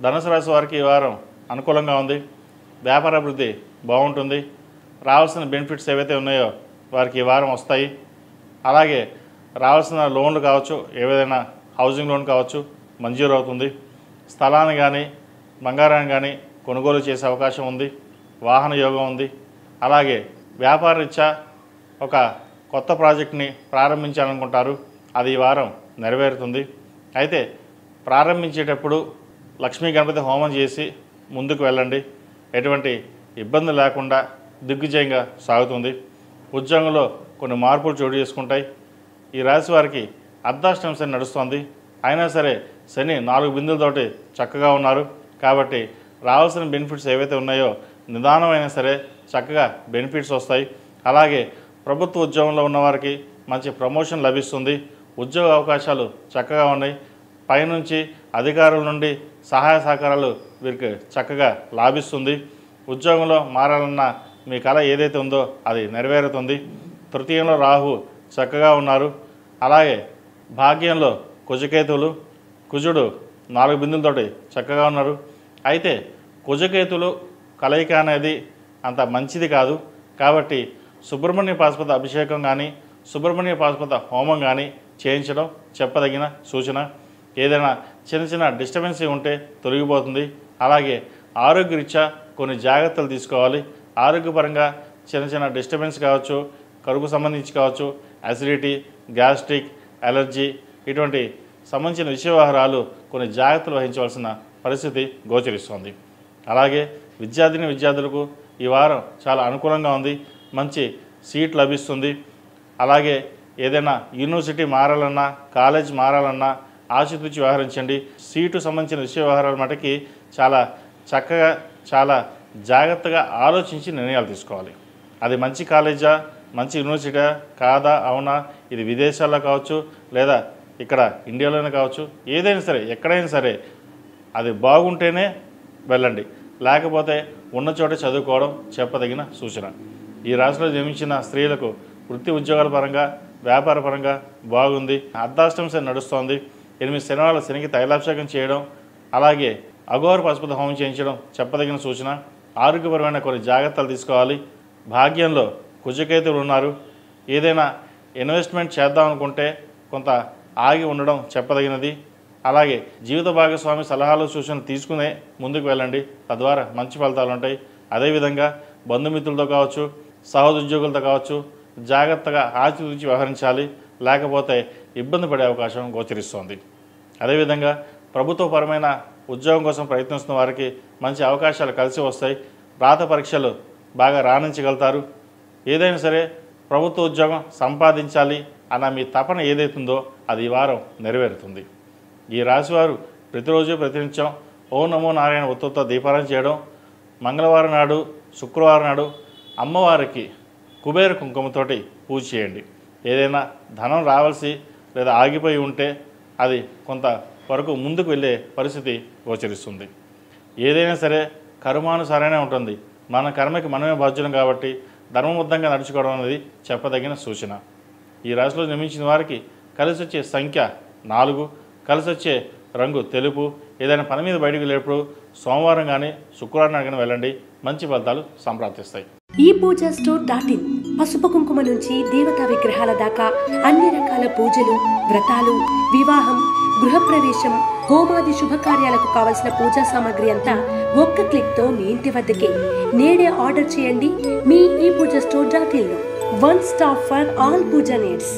ధనుసు రాశి వారికి ఈ వారం అనుకూలంగా ఉంది. వ్యాపార అభివృద్ధి బాగుంటుంది. రావాల్సిన బెనిఫిట్స్ ఏవైతే ఉన్నాయో వారికి ఈ వారం వస్తాయి. అలాగే రావాల్సిన లోన్లు కావచ్చు, ఏదైనా హౌసింగ్ లోన్ కావచ్చు మంజూరు అవుతుంది. స్థలాన్ని కానీ బంగారాన్ని కానీ కొనుగోలు చేసే అవకాశం ఉంది. వాహన యోగం ఉంది. అలాగే వ్యాపార రీత్యా ఒక కొత్త ప్రాజెక్ట్ని ప్రారంభించాలనుకుంటారు. అది ఈ వారం నెరవేరుతుంది. అయితే ప్రారంభించేటప్పుడు లక్ష్మీ గణపతి హోమం చేసి ముందుకు వెళ్ళండి. ఎటువంటి ఇబ్బంది లేకుండా దిగ్విజయంగా సాగుతుంది. ఉద్యోగంలో కొన్ని మార్పులు చోటు చేసుకుంటాయి. ఈ రాశి వారికి అర్ధాష్టమ శని నడుస్తుంది. అయినా సరే శని 4 బిందులతోటి చక్కగా ఉన్నారు. కాబట్టి రావాల్సిన బెనిఫిట్స్ ఏవైతే ఉన్నాయో నిదానమైనా సరే చక్కగా బెనిఫిట్స్ వస్తాయి. అలాగే ప్రభుత్వ ఉద్యోగంలో ఉన్నవారికి మంచి ప్రమోషన్ లభిస్తుంది. ఉద్యోగ అవకాశాలు చక్కగా ఉన్నాయి. పైనుంచి అధికారుల నుండి సహాయ సహకారాలు వీరికి చక్కగా లాభిస్తుంది. ఉద్యోగంలో మారాలన్న మీ కళ ఏదైతే ఉందో అది నెరవేరుతుంది. తృతీయంలో రాహు చక్కగా ఉన్నారు. అలాగే భాగ్యంలో కుజకేతువులు, కుజుడు 4 బిందులతోటి చక్కగా ఉన్నారు. అయితే కుజకేతులు కలయిక అనేది అంత మంచిది కాదు. కాబట్టి సుబ్రహ్మణ్య పాశుపత అభిషేకం కానీ సుబ్రహ్మణ్య పాశుపత హోమం కానీ చేయించడం చెప్పదగిన సూచన. ఏదైనా చిన్న చిన్న డిస్టర్బెన్సీ ఉంటే తొలగిపోతుంది. అలాగే ఆరోగ్యరీత్యా కొన్ని జాగ్రత్తలు తీసుకోవాలి. ఆరోగ్యపరంగా చిన్న చిన్న డిస్టర్బెన్స్ కావచ్చు, కడుపు సంబంధించి కావచ్చు, అసిడిటీ, గ్యాస్ట్రిక్, అలర్జీ ఇటువంటి సంబంధించిన విషయ వ్యవహారాలు కొన్ని జాగ్రత్తలు వహించవలసిన పరిస్థితి గోచరిస్తుంది. అలాగే విద్యార్థులకు ఈ వారం చాలా అనుకూలంగా ఉంది. మంచి సీట్ లభిస్తుంది. అలాగే ఏదైనా యూనివర్సిటీ మారాలన్నా కాలేజ్ మారాలన్నా ఆచితూచి వ్యవహరించండి. సీటు సంబంధించిన విషయ వ్యవహారాల మటుకి చాలా చక్కగా చాలా జాగ్రత్తగా ఆలోచించి నిర్ణయాలు తీసుకోవాలి. అది మంచి కాలేజా, మంచి యూనివర్సిటీ కాదా, అవునా, ఇది విదేశాల్లో కావచ్చు లేదా ఇక్కడ ఇండియాలోనే కావచ్చు, ఏదైనా సరే ఎక్కడైనా సరే అది బాగుంటేనే వెళ్ళండి. లేకపోతే ఉన్న చోట చదువుకోవడం చెప్పదగిన సూచన. ఈ రాశిలో జన్మించిన స్త్రీలకు వృత్తి ఉద్యోగాల పరంగా వ్యాపార పరంగా బాగుంది. అర్ధాష్టమ శని నడుస్తోంది. 8 శనివారాల శనికి తైలాభిషేకం చేయడం, అలాగే అఘోర పశుపతి హోమం చేయించడం చెప్పదగిన సూచన. ఆరోగ్యపరమైన కొన్ని జాగ్రత్తలు తీసుకోవాలి. భాగ్యంలో కుజకేతువులు ఉన్నారు. ఏదైనా ఇన్వెస్ట్మెంట్ చేద్దాం అనుకుంటే కొంత ఆగి ఉండడం చెప్పదగినది. అలాగే జీవిత భాగస్వామి సలహాలు సూచనలు తీసుకునే ముందుకు వెళ్ళండి. తద్వారా మంచి ఫలితాలు ఉంటాయి. అదేవిధంగా బంధుమిత్రులతో కావచ్చు, సహోద్యోగులతో కావచ్చు జాగ్రత్తగా ఆచితూచి వ్యవహరించాలి. లేకపోతే ఇబ్బంది పడే అవకాశం గోచరిస్తోంది. అదేవిధంగా ప్రభుత్వపరమైన ఉద్యోగం కోసం ప్రయత్నిస్తున్న వారికి మంచి అవకాశాలు కలిసి వస్తాయి. రాత పరీక్షలు బాగా రాణించగలుగుతారు. ఏదైనా సరే ప్రభుత్వ ఉద్యోగం సంపాదించాలి అన్న మీ తపన ఏదైతుందో అది ఈ వారం నెరవేరుతుంది. ఈ రాశివారు ప్రతిరోజు ప్రతినిత్యం ఓం నమో నారాయణ ఒత్తుతో దీపారాధన చేయడం, మంగళవారం నాడు శుక్రవారం నాడు అమ్మవారికి కుబేర కుంకుమతోటి పూజ చేయండి. ఏదైనా ధనం రావాల్సి లేదా ఆగిపోయి ఉంటే అది కొంత వరకు ముందుకు వెళ్ళే పరిస్థితి గోచరిస్తుంది. ఏదైనా సరే కర్మానుసారమే ఉంటుంది. మన కర్మకి మనమే బాధ్యులం కాబట్టి ధర్మబద్ధంగా నడుచుకోవడం అనేది చెప్పదగిన సూచన. ఈ రాశిలో జన్మించిన వారికి కలిసి వచ్చే సంఖ్య 4, కలిసి వచ్చే రంగు తెలుపు. ఏదైనా పని మీద బయటకు వెళ్ళేప్పుడు సోమవారం కానీ శుక్రవారం కానీ వెళ్ళండి. మంచి ఫలితాలు సంప్రాప్తిస్తాయి. ఈ పూజా స్టోర్.in పసుపు కుంకుమ నుంచి దేవతా విగ్రహాల దాకా అన్ని రకాల పూజలు, వ్రతాలు, వివాహం, గృహప్రవేశం, హోమాది శుభకార్యాలకు కావలసిన పూజా సామాగ్రి అంతా ఒక్క క్లిక్తో మీ ఇంటి వద్దకే. నేడే ఆర్డర్ చేయండి మీ ఈ పూజా స్టోర్.in లో. One stop for all Pooja needs.